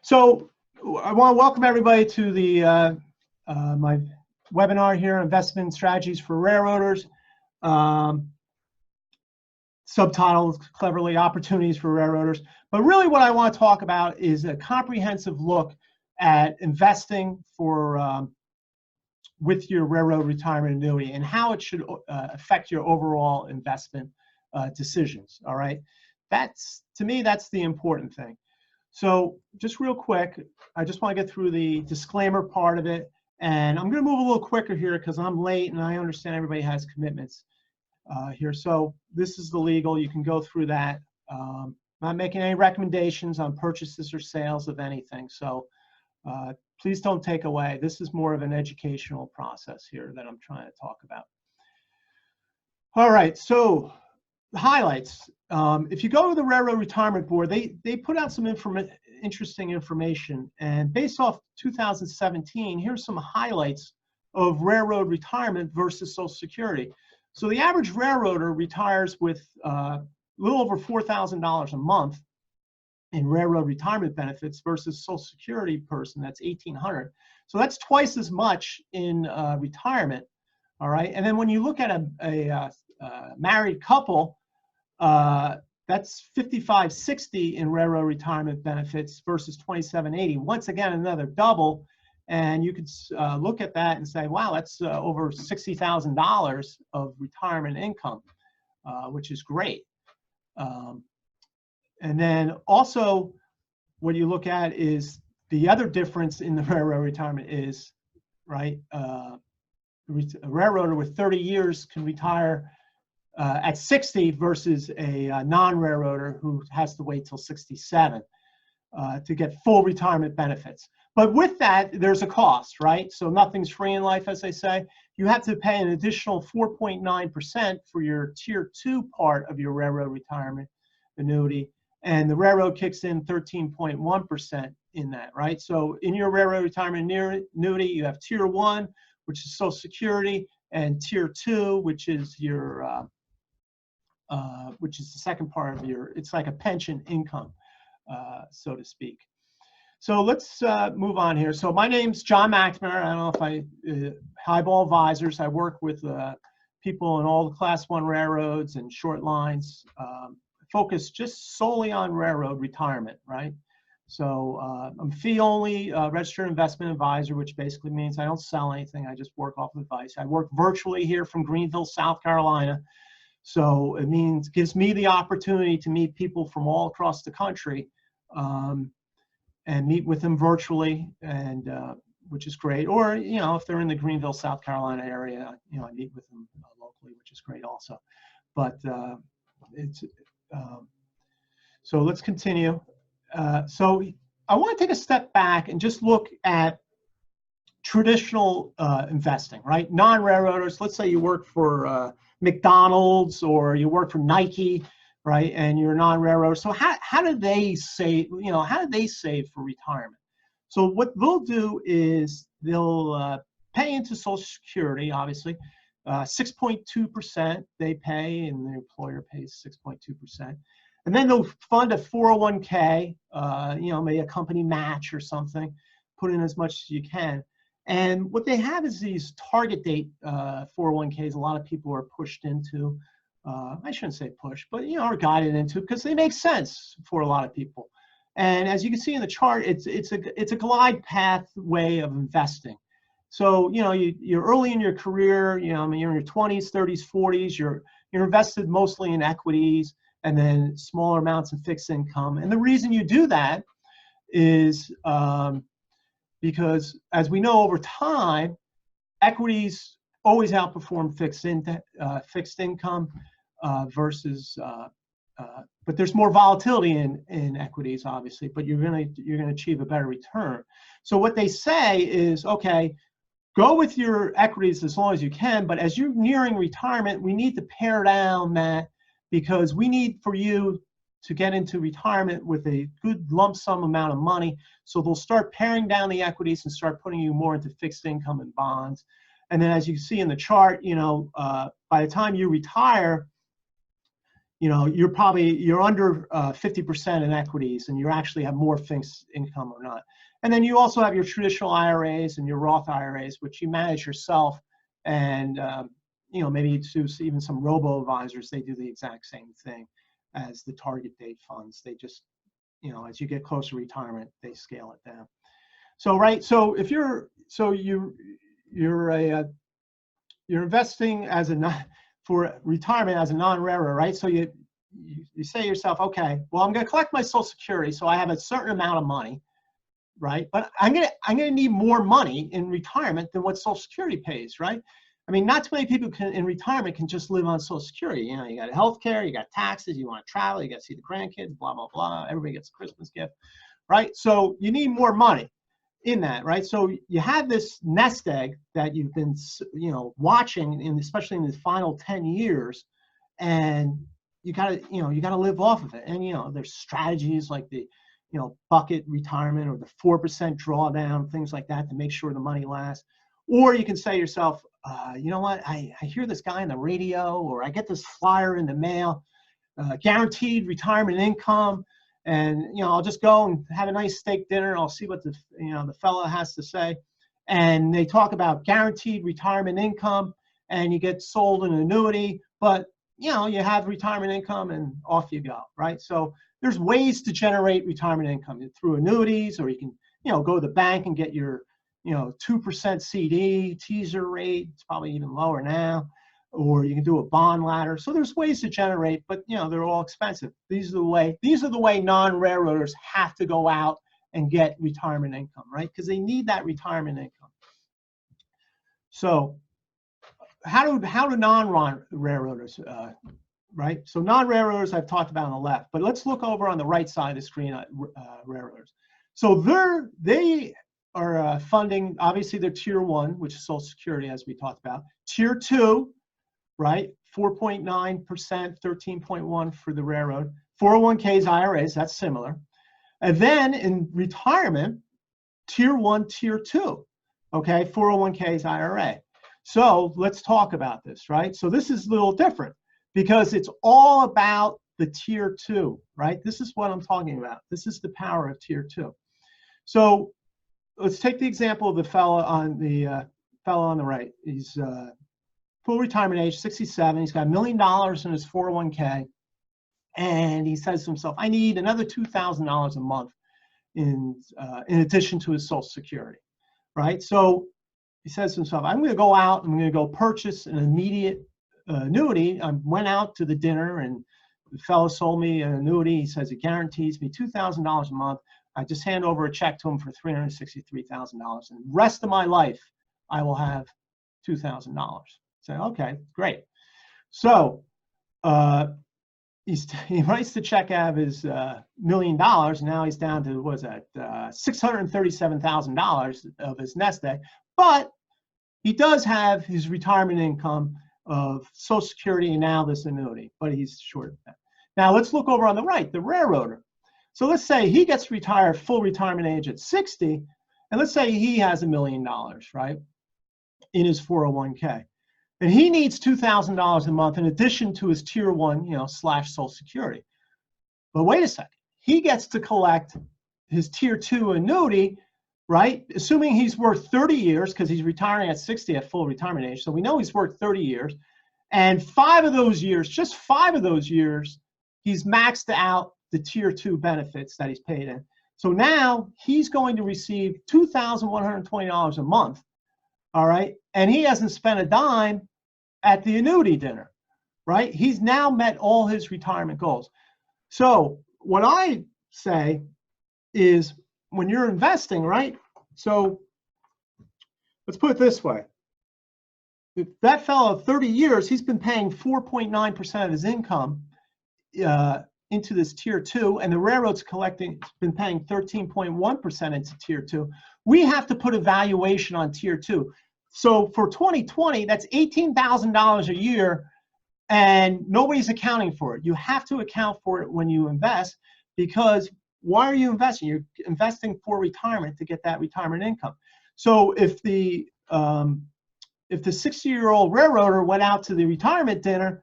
So I want to welcome everybody to the my webinar here, Investment Strategies for Railroaders. Subtitled cleverly, Opportunities for Railroaders. But really what I want to talk about is a comprehensive look at investing for with your railroad retirement annuity and how it should affect your overall investment decisions. All right, to me, that's the important thing. So just real quick, I just want to get through the disclaimer part of it, and I'm going to move a little quicker here because I'm late and I understand everybody has commitments here. So this is the legal. You can go through that. Not making any recommendations on purchases or sales of anything. So please don't take away. This is more of an educational process here that I'm trying to talk about. All right, so the highlights. If you go to the Railroad Retirement Board, they put out some interesting information, and based off 2017, here's some highlights of railroad retirement versus Social Security. So the average railroader retires with a little over $4,000 a month in railroad retirement benefits versus Social Security person, that's $1,800. So that's twice as much in retirement. All right, and then when you look at a married couple, that's $5,560 in railroad retirement benefits versus $2,780. Once again, another double, and you could look at that and say, wow, that's over $60,000 of retirement income, which is great. And then also, what you look at is the other difference in the railroad retirement is, right, a railroader with 30 years can retire at 60 versus a non-railroader who has to wait till 67 to get full retirement benefits. But with that, there's a cost, right? So nothing's free in life, as they say. You have to pay an additional 4.9% for your Tier 2 part of your railroad retirement annuity, and the railroad kicks in 13.1% in that, right? So in your railroad retirement annuity, you have Tier 1, which is Social Security, and Tier 2, which is your which is the second part of your, it's like a pension income, so to speak. So let's move on here. So my name's John McNamara. I don't know if Highball Advisors. I work with people in all the Class 1 railroads and short lines, focus just solely on railroad retirement, right? So I'm fee-only registered investment advisor, which basically means I don't sell anything. I just work off of advice. I work virtually here from Greenville, South Carolina. So it means gives me the opportunity to meet people from all across the country and meet with them virtually, and which is great. Or, you know, if they're in the Greenville, South Carolina area, you know, I meet with them locally, which is great also. But so let's continue. So I want to take a step back and just look at traditional investing, right? Non-railroaders, let's say you work for McDonald's or you work for Nike, right? And you're non-railroader. So how do they save, you know, how do they save for retirement? So what they'll do is they'll pay into Social Security, obviously. 6.2% they pay, and the employer pays 6.2%. And then they'll fund a 401k, you know, maybe a company match or something, put in as much as you can. And what they have is these target date 401ks a lot of people are pushed into. I shouldn't say push, but, you know, are guided into because they make sense for a lot of people. And as you can see in the chart, it's a glide path way of investing. So, you know, you're early in your career, you know, I mean, you're in your 20s, 30s, 40s, you're invested mostly in equities and then smaller amounts in fixed income. And the reason you do that is because, as we know, over time, equities always outperform fixed income versus, but there's more volatility in equities, obviously, but you're gonna achieve a better return. So what they say is, okay, go with your equities as long as you can, but as you're nearing retirement, we need to pare down that because we need for you to get into retirement with a good lump sum amount of money. So they'll start paring down the equities and start putting you more into fixed income and bonds. And then as you see in the chart, you know, by the time you retire, you're under 50% in equities, and you actually have more fixed income or not. And then you also have your traditional IRAs and your Roth IRAs, which you manage yourself. And maybe you do even some robo-advisors. They do the exact same thing as the target date funds. They just, as you get closer to retirement, they scale it down. So if you're investing for retirement as a non-RERA, right? So you say to yourself, okay, well, I'm going to collect my Social Security, so I have a certain amount of money, right? But I'm gonna need more money in retirement than what Social Security pays, right? I mean, not too many people in retirement can just live on Social Security. You got health care, you got taxes, you want to travel, you got to see the grandkids, blah, blah, blah. Everybody gets a Christmas gift, right? So you need more money in that, right? So you have this nest egg that you've been, watching, especially in the final 10 years, and you gotta live off of it. And there's strategies like the bucket retirement or the 4% drawdown, things like that, to make sure the money lasts. Or you can say to yourself, you know what, I hear this guy on the radio, or I get this flyer in the mail, guaranteed retirement income, and I'll just go and have a nice steak dinner, and I'll see what the fellow has to say. And they talk about guaranteed retirement income, and you get sold an annuity, but you have retirement income, and off you go, right? So there's ways to generate retirement income through annuities, or you can go to the bank and get your 2% CD teaser rate. It's probably even lower now. Or you can do a bond ladder. So there's ways to generate, but they're all expensive. These are the way non-railroaders have to go out and get retirement income, right? Because they need that retirement income. So how do non-railroaders, right? So non-railroaders I've talked about on the left, but let's look over on the right side of the screen at railroaders. So they are funding, obviously they're tier 1, which is Social Security, as we talked about. Tier 2, right? 4.9%, 13.1 for the railroad. 401ks, IRAs, that's similar. And then in retirement, tier 1, tier 2, okay? 401ks, IRA. So let's talk about this, right? So this is a little different because it's all about the tier 2, right? This is what I'm talking about. This is the power of tier 2. So let's take the example of the fellow on the right. He's full retirement age, 67. He's got $1 million in his 401k, and he says to himself, "I need another $2,000 a month in addition to his Social Security." Right? So he says to himself, "I'm going to go out. I'm going to go purchase an immediate annuity." I went out to the dinner, and the fellow sold me an annuity. He says it guarantees me $2,000 a month. I just hand over a check to him for $363,000, and the rest of my life, I will have $2,000. Say, okay, great. So he writes the check out of his $1 million. Now he's down to, what is that, $637,000 of his nest egg. But he does have his retirement income of Social Security and now this annuity, but he's short of that. Now let's look over on the right, the railroader. So let's say he gets retired, full retirement age at 60, and let's say he has $1 million, right, in his 401k. And he needs $2,000 a month in addition to his tier 1, / Social Security. But wait a second, he gets to collect his tier 2 annuity, right, assuming he's worth 30 years, because he's retiring at 60 at full retirement age. So we know he's worth 30 years. And 5 of those years, just 5 of those years, he's maxed out the tier 2 benefits that he's paid in. So now he's going to receive $2,120 a month, all right? And he hasn't spent a dime at the annuity dinner, right? He's now met all his retirement goals. So what I say is when you're investing, right? So let's put it this way. If that fellow, 30 years, he's been paying 4.9% of his income into this tier 2, and the railroad's been paying 13.1% into tier 2. We have to put a valuation on tier 2. So for 2020, that's $18,000 a year, and nobody's accounting for it. You have to account for it when you invest, because why are you investing? You're investing for retirement to get that retirement income. So if the 60-year-old railroader went out to the retirement dinner,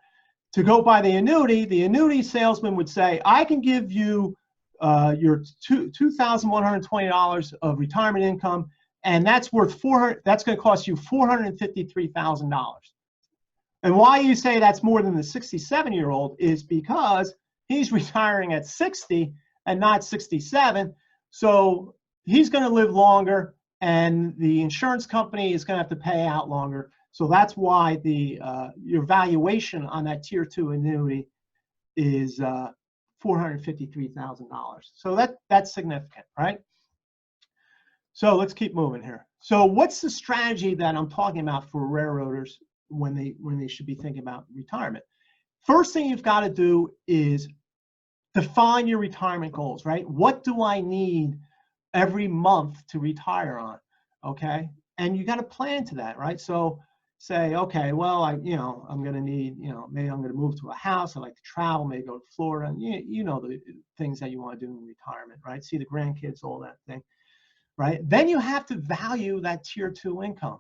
to go by the annuity salesman would say, I can give you your $2,120 of retirement income, and that's worth that's going to cost you $453,000. And why you say that's more than the 67-year-old is because he's retiring at 60 and not 67. So he's going to live longer, and the insurance company is going to have to pay out longer. So that's why your valuation on that tier 2 annuity is $453,000. So that's significant, right? So let's keep moving here. So what's the strategy that I'm talking about for railroaders when they should be thinking about retirement? First thing you've got to do is define your retirement goals, right? What do I need every month to retire on? Okay, and you got to plan to that, right? So say, okay, well, I'm going to need, maybe I'm going to move to a house. I like to travel, maybe go to Florida, and you know the things that you want to do in retirement, right? See the grandkids, all that thing, right? Then you have to value that tier 2 income,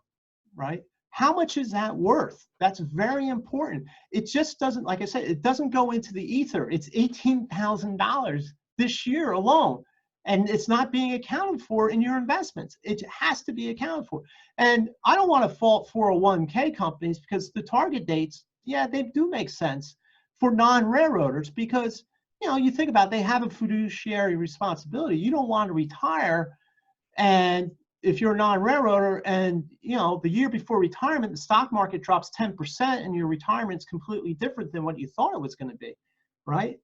right? How much is that worth? That's very important. It just doesn't, like I said, it doesn't go into the ether. It's $18,000 this year alone. And it's not being accounted for in your investments. It has to be accounted for. And I don't want to fault 401k companies, because the target dates, yeah, they do make sense for non-railroaders, because, you think about it, they have a fiduciary responsibility. You don't want to retire, and if you're a non-railroader and, the year before retirement, the stock market drops 10% and your retirement's completely different than what you thought it was going to be, right?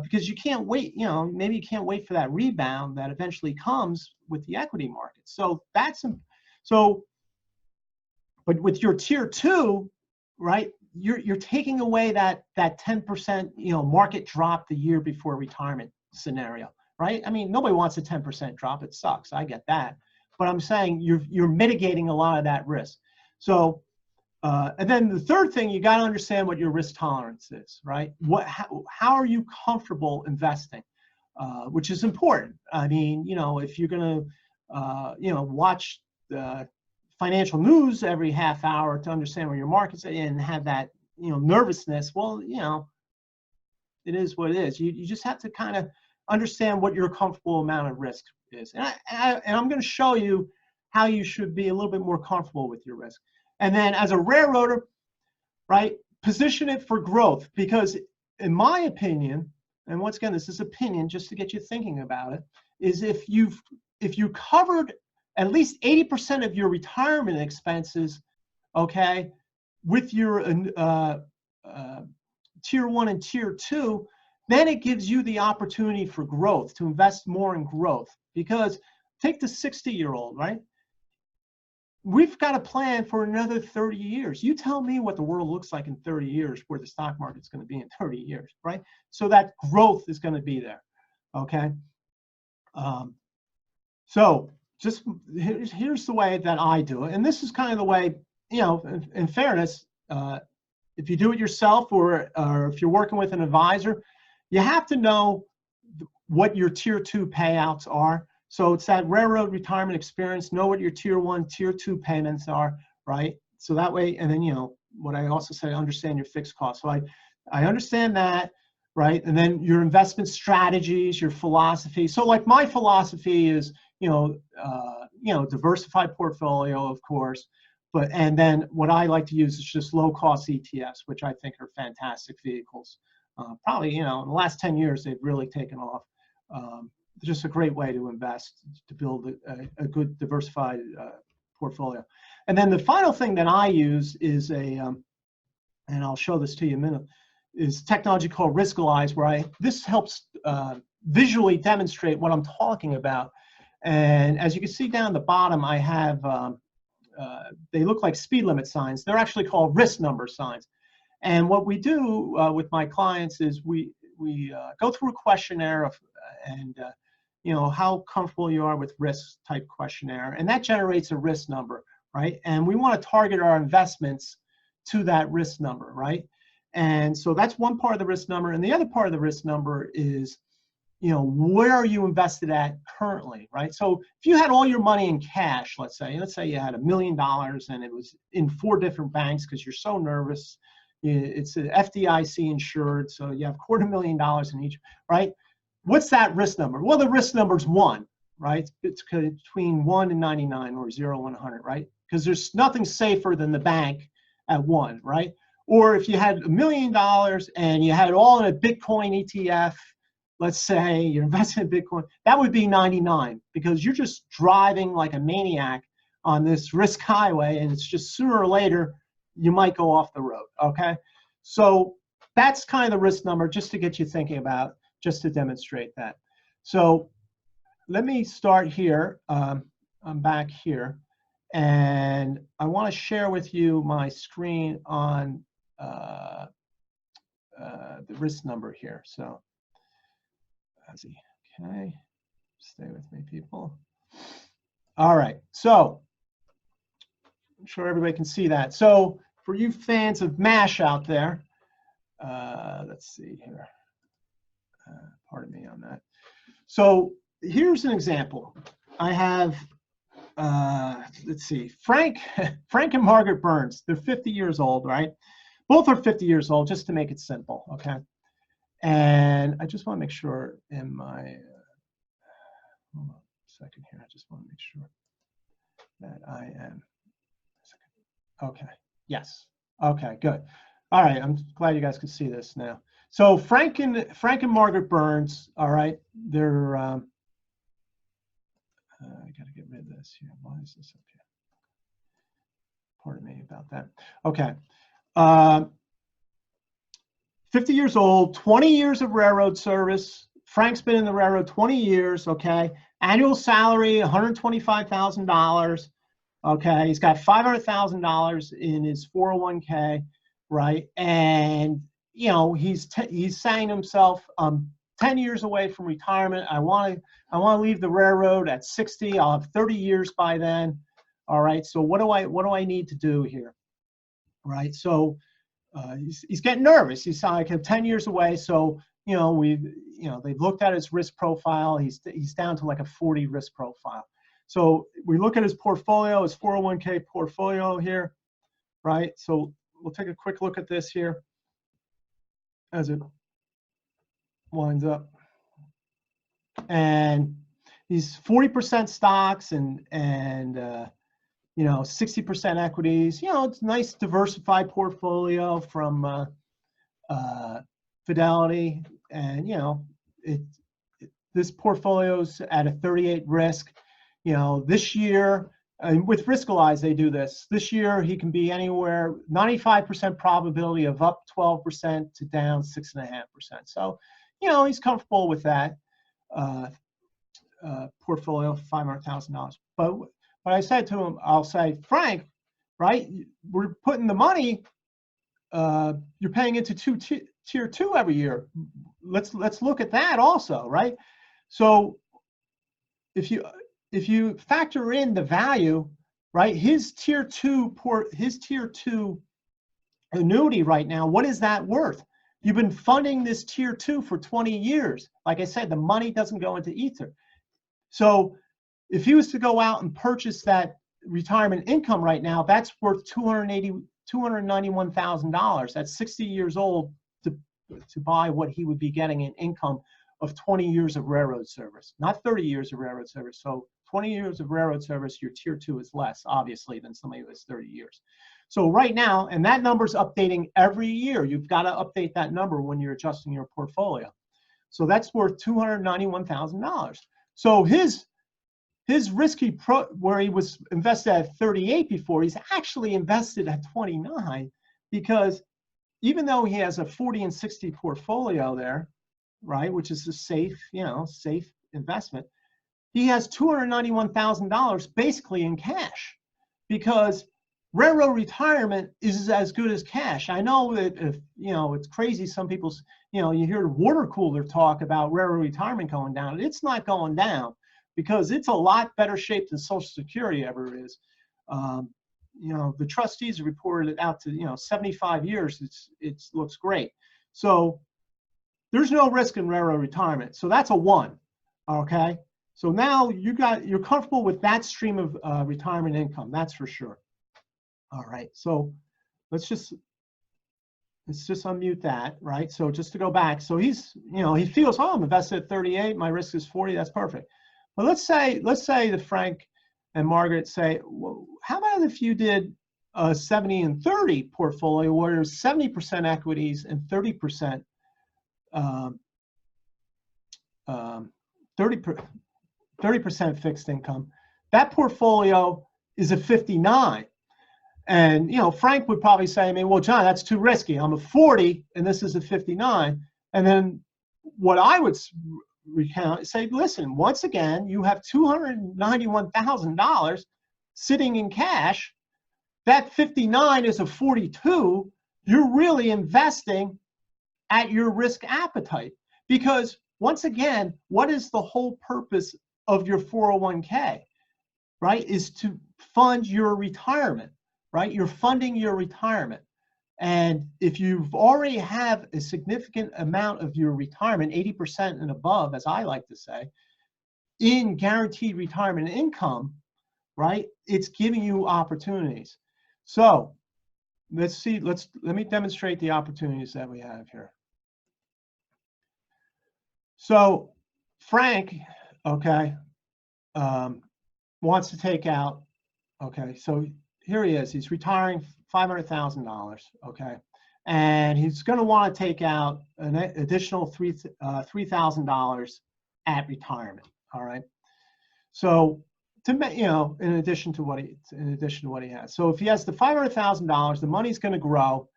Because you can't wait, maybe you can't wait for that rebound that eventually comes with the equity market. So but with your tier 2, right, you're taking away that 10%, market drop the year before retirement scenario, right? I mean, nobody wants a 10% drop. It sucks. I get that. But I'm saying you're mitigating a lot of that risk. So, and then the third thing, you got to understand what your risk tolerance is, right? How are you comfortable investing, which is important. I mean, if you're going to, watch the financial news every half hour to understand where your market's at and have that, nervousness, well, it is what it is. You just have to kind of understand what your comfortable amount of risk is. And I'm going to show you how you should be a little bit more comfortable with your risk. And then as a railroader, right, position it for growth, because in my opinion, and once again, this is opinion just to get you thinking about it, is if you covered at least 80% of your retirement expenses, okay, with your tier 1 and tier 2, then it gives you the opportunity for growth, to invest more in growth. Because take the 60-year-old, right? We've got a plan for another 30 years. You tell me what the world looks like in 30 years, where the stock market's going to be in 30 years, right? So that growth is going to be there, okay? So just here's the way that I do it. And this is kind of the way, in fairness, if you do it yourself or if you're working with an advisor, you have to know what your tier 2 payouts are. So it's that railroad retirement experience, know what your tier 1, tier 2 payments are, right? So that way, and then, what I also say, understand your fixed costs. So I understand that, right? And then your investment strategies, your philosophy. So like my philosophy is, diversified portfolio, of course, and then what I like to use is just low cost ETFs, which I think are fantastic vehicles. Probably, in the last 10 years, they've really taken off. Just a great way to invest, to build a good diversified portfolio. And then the final thing that I use is and I'll show this to you in a minute, is technology called Riskalyze, where this helps visually demonstrate what I'm talking about. And as you can see down the bottom, I have, they look like speed limit signs. They're actually called risk number signs. And what we do with my clients is we go through a questionnaire and how comfortable you are with risk type questionnaire, and that generates a risk number, right? And we want to target our investments to that risk number, right? And so that's one part of the risk number, and the other part of the risk number is, where are you invested at currently, right? So if you had all your money in cash, let's say you had $1 million and it was in 4 different banks because you're so nervous, It's a FDIC insured, so you have $250,000 in each, right? What's that risk number? Well, the risk number is 1, right? It's between 1 and 99 or 0 and 100, right? Because there's nothing safer than the bank at 1, right? Or if you had $1 million and you had it all in a Bitcoin ETF, let's say you're investing in Bitcoin, that would be 99, because you're just driving like a maniac on this risk highway, and it's just sooner or later you might go off the road, okay? So that's kind of the risk number, just to get you thinking about, just to demonstrate that. So let me start here. I'm back here, and I want to share with you my screen on the risk number here. So, okay, stay with me, people. All right, so I'm sure everybody can see that. So for you fans of MASH out there, let's see here. Pardon me on that. So here's an example. I have, let's see, Frank and Margaret Burns. They're 50 years old, right? Both are 50 years old, just to make it simple, okay? And I just want to make sure in my, hold on a second here. I just want to make sure that I am, okay, yes, okay, good. All right, I'm glad you guys can see this now. So Frank and Margaret Burns, all right, they're, I gotta get rid of this here. Why is this up here? Pardon me about that. Okay. 50 years old, 20 years of railroad service. Frank's been in the railroad 20 years, okay? Annual salary, $125,000, okay? He's got $500,000 in his 401k, right? And, you know, he's saying to himself, 10 years away from retirement. I want to leave the railroad at 60. I'll have 30 years by then. All right. So what do I need to do here? Right. So he's getting nervous. He's like 10 years away. So, you know, they've looked at his risk profile. He's down to like a 40 risk profile. So we look at his portfolio, his 401k portfolio here. Right. So we'll take a quick look at this here as it winds up, and he's 40% stocks and you know, 60% equities. You know, it's a nice diversified portfolio from Fidelity, and you know, this portfolio's at a 38 risk. You know, this year, and with Riskalyze they do this. This year he can be anywhere 95% probability of up 12% to down 6.5%. So, you know, he's comfortable with that portfolio of $500,000. But what I said to him, I'll say, Frank, right? We're putting the money. You're paying into tier 2 every year. Let's look at that also, right? So if you factor in the value, right? His tier 2 annuity right now, what is that worth? You've been funding this tier 2 for 20 years. Like I said, the money doesn't go into ether. So if he was to go out and purchase that retirement income right now, that's worth $291,000. That's 60 years old to buy what he would be getting in income of 20 years of railroad service, not 30 years of railroad service. So 20 years of railroad service, your tier 2 is less, obviously, than somebody who has 30 years. So right now, and that number's updating every year. You've got to update that number when you're adjusting your portfolio. So that's worth $291,000. So his risky where he was invested at 38 before, he's actually invested at 29, because even though he has a 40 and 60 portfolio there, right, which is a safe, you know, safe investment, he has $291,000 basically in cash, because railroad retirement is as good as cash. I know that, if, you know, it's crazy. Some people's, you know, you hear the water cooler talk about railroad retirement going down. It's not going down, because it's a lot better shape than Social Security ever is. You know, the trustees reported it out to, you know, 75 years. It looks great. So there's no risk in railroad retirement. So that's a 1. Okay. So now you're comfortable with that stream of retirement income. That's for sure. All right. So let's just let's just unmute that, right? So just to go back, so he's, you know, he feels, oh, I'm invested at 38, my risk is 40, that's perfect. But let's say that Frank and Margaret say, well, how about if you did a 70 and 30 portfolio where there's 70% equities and 30% 30% fixed income. That portfolio is a 59. And, you know, Frank would probably say, I mean, well, John, that's too risky. I'm a 40 and this is a 59. And then what I would recount is say, listen, once again, you have $291,000 sitting in cash. That 59 is a 42. You're really investing at your risk appetite. Because once again, what is the whole purpose of your 401k, right? Is to fund your retirement, right? You're funding your retirement. And if you've already have a significant amount of your retirement, 80% and above, as I like to say, in guaranteed retirement income, right? It's giving you opportunities. So let's see, let me demonstrate the opportunities that we have here. So Frank, okay, wants to take out, okay, so here he is, he's retiring $500,000, okay, and he's going to want to take out an additional $3,000 at retirement, all right. So to, you know, in addition to what he has. So if he has the $500,000, the money's going to grow,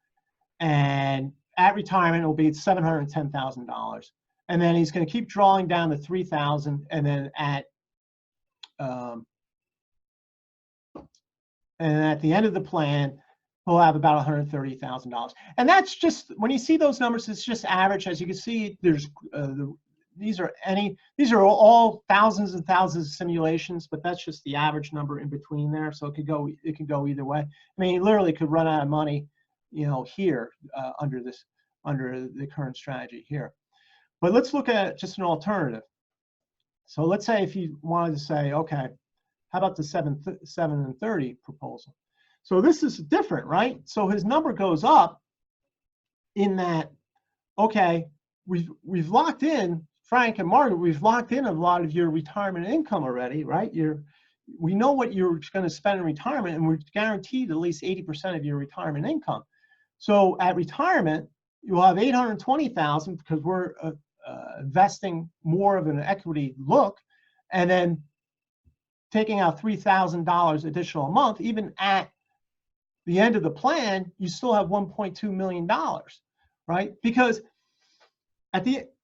and at retirement it will be $710,000. And then he's going to keep drawing down the $3,000, and then at the end of the plan, he'll have about $130,000. And that's just, when you see those numbers, it's just average. As you can see, there's these are all thousands and thousands of simulations, but that's just the average number in between there. So it could go either way. I mean, you literally could run out of money, you know, here under the current strategy here. But let's look at just an alternative. So let's say if you wanted to say, okay, how about the 7 and 30 proposal? So this is different, right? So his number goes up in that, okay, we've locked in, Frank and Margaret, we've locked in a lot of your retirement income already, right? We know what you're going to spend in retirement, and we're guaranteed at least 80% of your retirement income. So at retirement, you'll have $820,000 because we're investing more of an equity look, and then taking out $3,000 additional a month. Even at the end of the plan, you still have $1.2 million, right? Because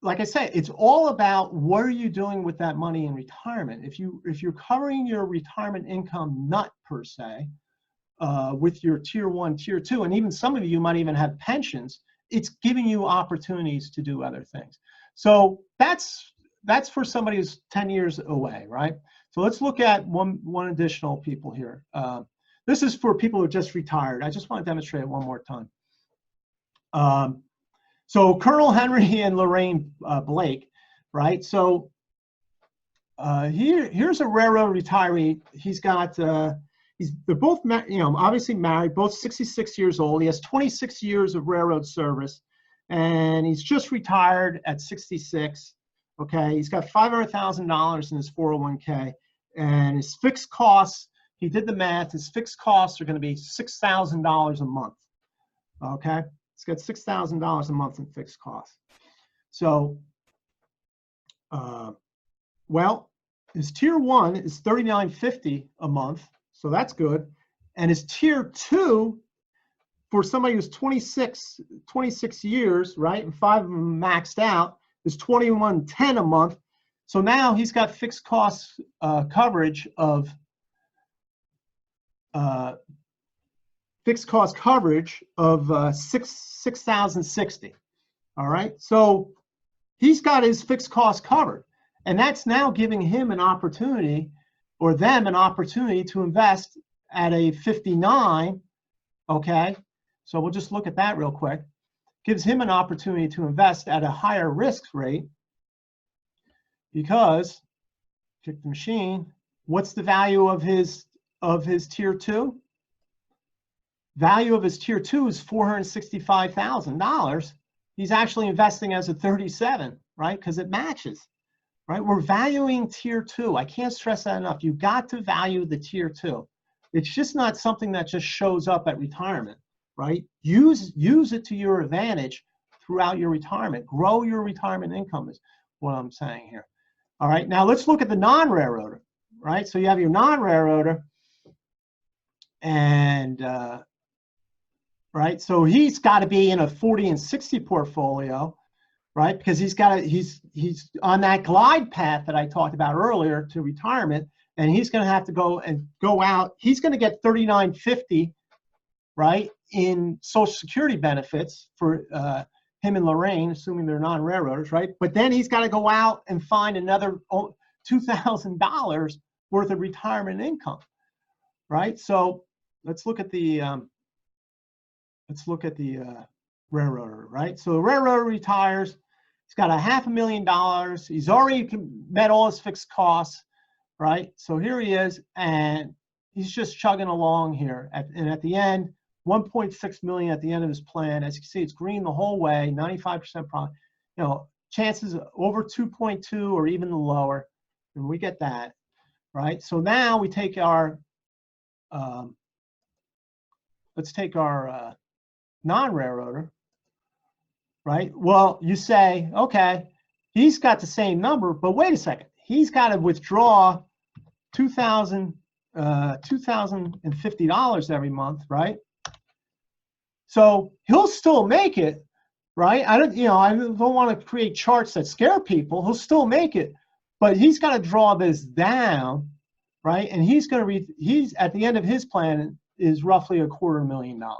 like I said, it's all about what are you doing with that money in retirement. If you're covering your retirement income nut per se, with your tier 1, tier 2, and even some of you might even have pensions, it's giving you opportunities to do other things. So that's for somebody who's 10 years away, right? So let's look at one additional people here. This is for people who just retired. I just want to demonstrate it one more time. So Colonel Henry and Lorraine Blake, right? So here's a railroad retiree. He's got they're both, you know, obviously married, both 66 years old. He has 26 years of railroad service, and he's just retired at 66. Okay, he's got $500,000 in his 401k, and his fixed costs, he did the math, his fixed costs are going to be $6,000 a month. Okay, he's got $6,000 a month in fixed costs. So, well, his tier 1 is $39.50 a month, so that's good. And his tier 2, for somebody who's 26 years, right, and 5 of them maxed out, is $21.10 a month. So now he's got fixed cost coverage of $6,060. All right, so he's got his fixed cost covered, and that's now giving him an opportunity, or them an opportunity, to invest at a 59. Okay, so we'll just look at that real quick. Gives him an opportunity to invest at a higher risk rate, because, check the machine, what's the value of his tier 2? value of his tier 2 is $465,000. He's actually investing as a 37, right? Because it matches, right? We're valuing tier 2. I can't stress that enough. You've got to value the tier 2. It's just not something that just shows up at retirement, right? Use it to your advantage throughout your retirement. Grow your retirement income is what I'm saying here. All right, now let's look at the non-railroader, right? So you have your non-railroader, and right, so he's got to be in a 40 and 60 portfolio, right? Because he's on that glide path that I talked about earlier to retirement, and he's going to have to go out. He's going to get $39.50, right, in Social Security benefits for him and Lorraine, assuming they're non-railroaders, right? But then he's got to go out and find another $2,000 worth of retirement income, right? So let's look at the railroader, right? So the railroader retires. He's got $500,000. He's already met all his fixed costs, right? So here he is, and he's just chugging along here. And at the end, $1.6 million at the end of his plan. As you can see, it's green the whole way, 95% profit. You know, chances over 2.2 or even lower, and we get that, right? So now we take our, let's take our non-railroader, right? Well, you say, okay, he's got the same number, but wait a second. He's got to withdraw $2,050 every month, right? So he'll still make it, right? I don't want to create charts that scare people. He'll still make it, but he's got to draw this down, right? And he's at the end of his plan is roughly $250,000,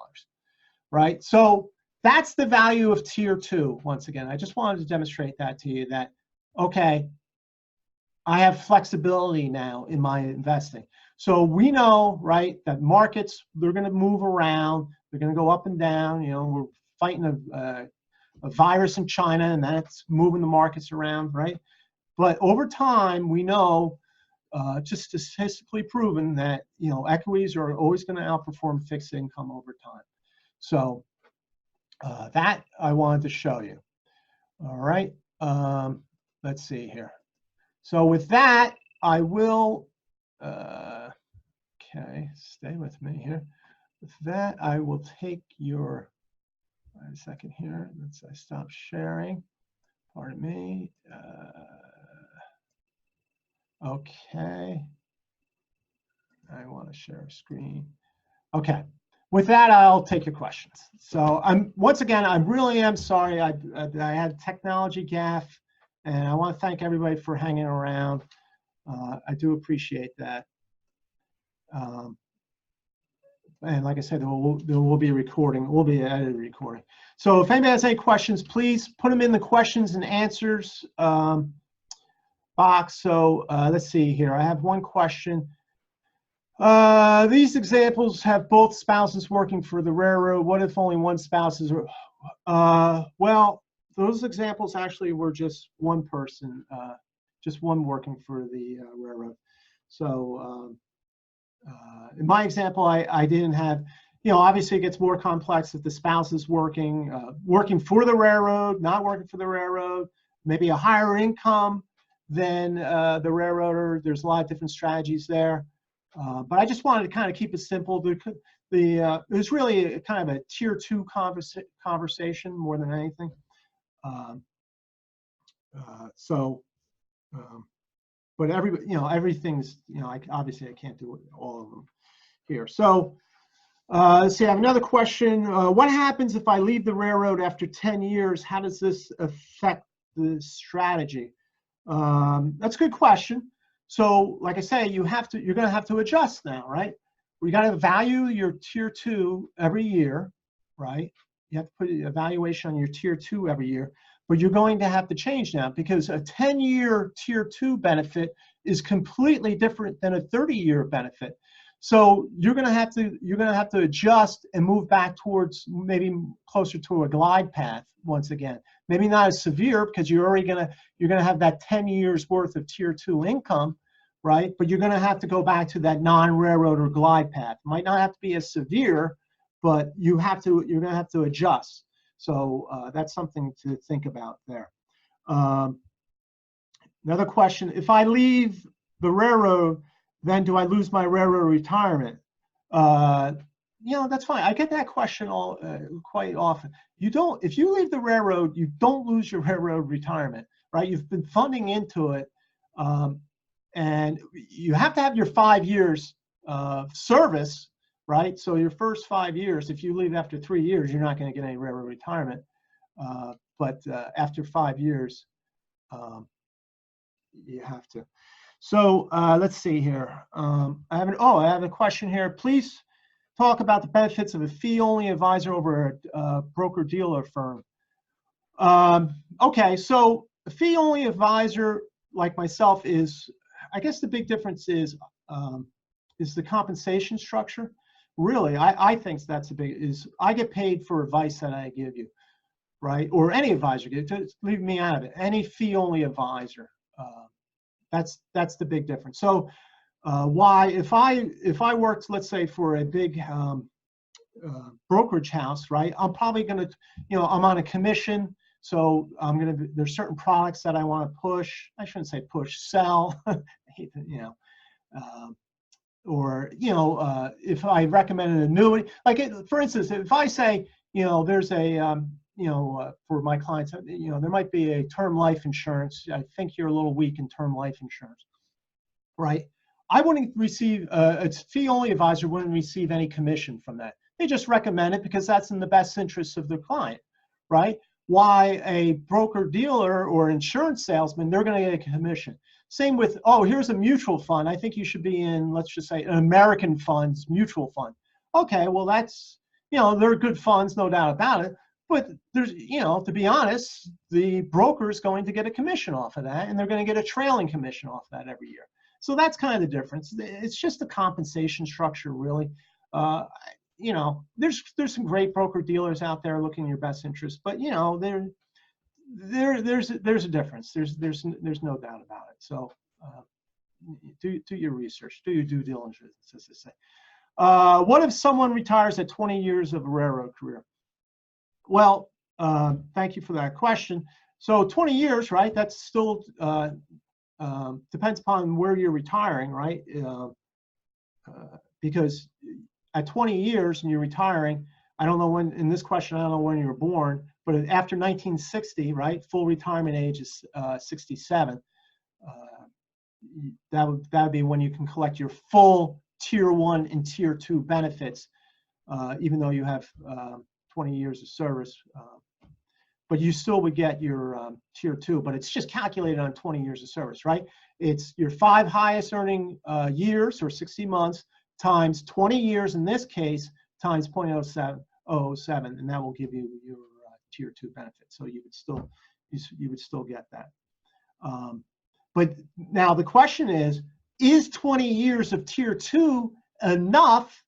right? So that's the value of tier 2. Once again, I just wanted to demonstrate that to you that, okay, I have flexibility now in my investing. So we know, right, that markets, they're going to move around. They're going to go up and down. You know, we're fighting a virus in China, and that's moving the markets around, right? But over time, we know, just statistically proven, that, you know, equities are always going to outperform fixed income over time. So that I wanted to show you. All right. Let's see here. So with that, I will, okay, stay with me here. With that, I will take your, wait a second here. I stop sharing. Pardon me. Okay. I want to share a screen. Okay. With that, I'll take your questions. So once again, I really am sorry. I had a technology gaffe, and I want to thank everybody for hanging around. I do appreciate that. And like I said, there will be a recording. It will be an edited recording. So if anybody has any questions, please put them in the questions and answers box. So let's see here. I have one question. These examples have both spouses working for the railroad. What if only one spouse is? Well, those examples actually were just one person, just one working for the railroad. So in my example, I didn't have, you know, obviously it gets more complex if the spouse is working for the railroad, not working for the railroad, maybe a higher income than the railroader. There's a lot of different strategies there. But I just wanted to kind of keep it simple. It was really a kind of a tier 2 conversation more than anything. But everything's, you know, obviously I can't do all of them here. So let's see, I have another question. What happens if I leave the railroad after 10 years? How does this affect the strategy? That's a good question. So like I say, you're going to have to adjust now, right? We got to value your tier 2 every year, right? You have to put a valuation on your tier 2 every year, but you're going to have to change now because a 10-year tier 2 benefit is completely different than a 30-year benefit. So you're going to have to adjust and move back towards maybe closer to a glide path once again. Maybe not as severe because you're going to have that 10 years worth of tier 2 income, right? But you're going to have to go back to that non-railroader glide path. It might not have to be as severe, but you're going to have to adjust. So that's something to think about there. Another question: if I leave the railroad, then do I lose my railroad retirement? That's fine. I get that question quite often. You don't. If you leave the railroad, you don't lose your railroad retirement, right? You've been funding into it, and you have to have your 5 years of service, right? So your first 5 years, if you leave after 3 years, you're not going to get any railroad retirement. But after 5 years, you have to. So let's see here. I have a question here. Please talk about the benefits of a fee-only advisor over a broker-dealer firm. Okay, so a fee-only advisor like myself is, I guess the big difference is the compensation structure. Really, I think that's I get paid for advice that I give you, right? Or any advisor, leave me out of it. Any fee-only advisor. That's the big difference. So why, if I worked, let's say, for a big brokerage house, right? I'm probably going to, I'm on a commission, so there's certain products that I want to push. I shouldn't say push, sell. Or if I recommend an annuity, like for instance, if I say, there's a for my clients, there might be a term life insurance. I think you're a little weak in term life insurance, right? I wouldn't receive, a fee-only advisor wouldn't receive any commission from that. They just recommend it because that's in the best interest of the client, right? Why a broker-dealer or insurance salesman, they're going to get a commission. Same with, here's a mutual fund. I think you should be in, let's just say, an American funds mutual fund. Okay, well, that's, they're good funds, no doubt about it. But there's, to be honest, the broker is going to get a commission off of that, and they're going to get a trailing commission off of that every year. So that's kind of the difference. It's just the compensation structure, really. There's some great broker dealers out there looking in your best interest, but there's a difference. There's no doubt about it. So do your research, do your due diligence, as they say. What if someone retires at 20 years of a railroad career? Well, thank you for that question. So 20 years, right? That's still depends upon where you're retiring, right? Because at 20 years and you're retiring, I don't know when, in this question, I don't know when you were born, but after 1960, right, full retirement age is 67. That would be when you can collect your full Tier 1 and Tier 2 benefits, even though you have 20 years of service. But you still would get your Tier 2, but it's just calculated on 20 years of service, right? It's your 5 highest earning years, or 60 months, times 20 years in this case, times 0.07, and that will give you your Tier 2 benefit. So you would still get that. But now the question is 20 years of Tier 2 enough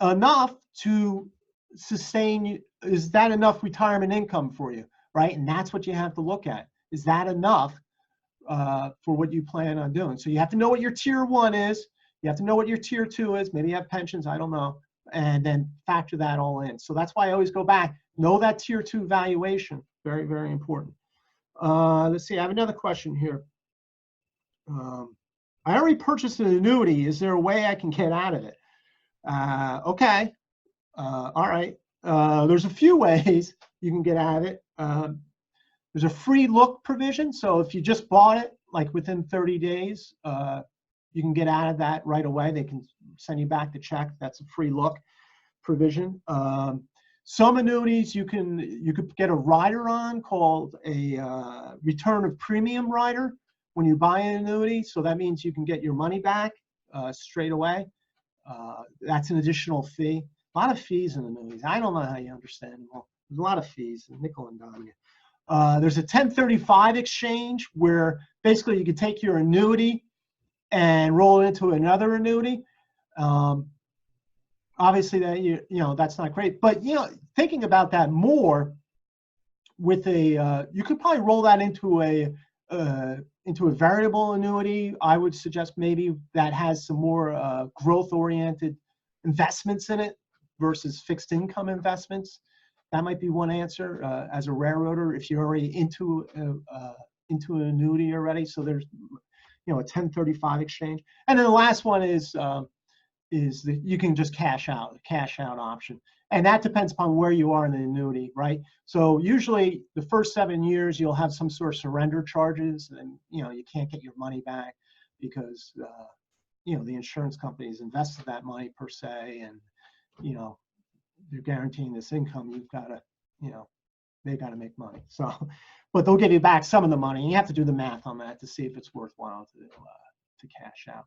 to sustain? Is that enough retirement income for you, right? And that's what you have to look at. Is that enough for what you plan on doing? So you have to know what your Tier 1 is. You have to know what your Tier 2 is. Maybe you have pensions, I don't know. And then factor that all in. So that's why I always go back. Know that Tier 2 valuation. Very, very important. Let's see. I have another question here. I already purchased an annuity. Is there a way I can get out of it? Okay. All right. There's a few ways you can get out of it. There's a free look provision. So if you just bought it, like within 30 days, you can get out of that right away. They can send you back the check. That's a free look provision. Some annuities you could get a rider on called a return of premium rider when you buy an annuity. So that means you can get your money back straight away. That's an additional fee. A lot of fees in annuities. I don't know how you understand them all. There's a lot of fees, nickel and dime. There's a 1035 exchange where basically you can take your annuity and roll it into another annuity. Obviously, that that's not great. But thinking about that more, with a you could probably roll that into a variable annuity. I would suggest maybe that has some more growth-oriented investments in it, versus fixed income investments. That might be one answer as a railroader if you're already into an annuity already. So there's, a 1035 exchange. And then the last one is that you can just cash out option. And that depends upon where you are in the annuity, right? So usually the first 7 years, you'll have some sort of surrender charges, and you can't get your money back because the insurance companies invested that money per se, and they're guaranteeing this income. You've got to, they got to make money. So, but they'll give you back some of the money. And you have to do the math on that to see if it's worthwhile to cash out.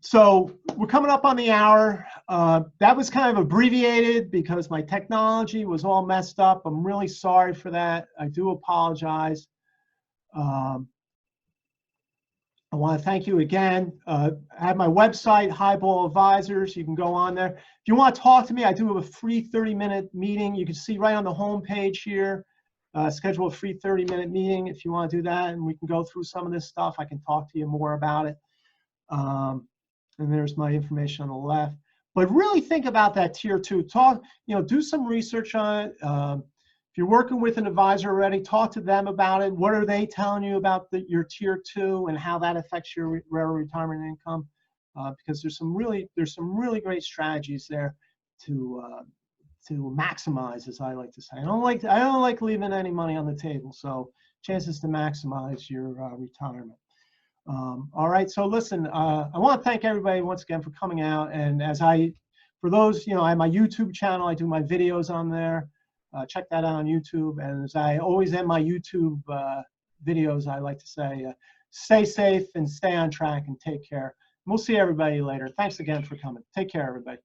So we're coming up on the hour. That was kind of abbreviated because my technology was all messed up. I'm really sorry for that. I do apologize. I want to thank you again. I have my website, Highball Advisors. You can go on there. If you want to talk to me, I do have a free 30-minute meeting. You can see right on the home page here, schedule a free 30-minute meeting if you want to do that, and we can go through some of this stuff. I can talk to you more about it. And there's my information on the left. But really think about that tier 2. Talk, do some research on it. If you're working with an advisor already, talk to them about it. What are they telling you about your tier 2 and how that affects your retirement income? Because there's some really great strategies there to maximize, as I like to say. I don't like leaving any money on the table. So chances to maximize your retirement. All right. So listen, I want to thank everybody once again for coming out. And for those, I have my YouTube channel. I do my videos on there. Check that out on YouTube. And as I always end my YouTube videos, I like to say, stay safe and stay on track and take care. And we'll see everybody later. Thanks again for coming. Take care, everybody.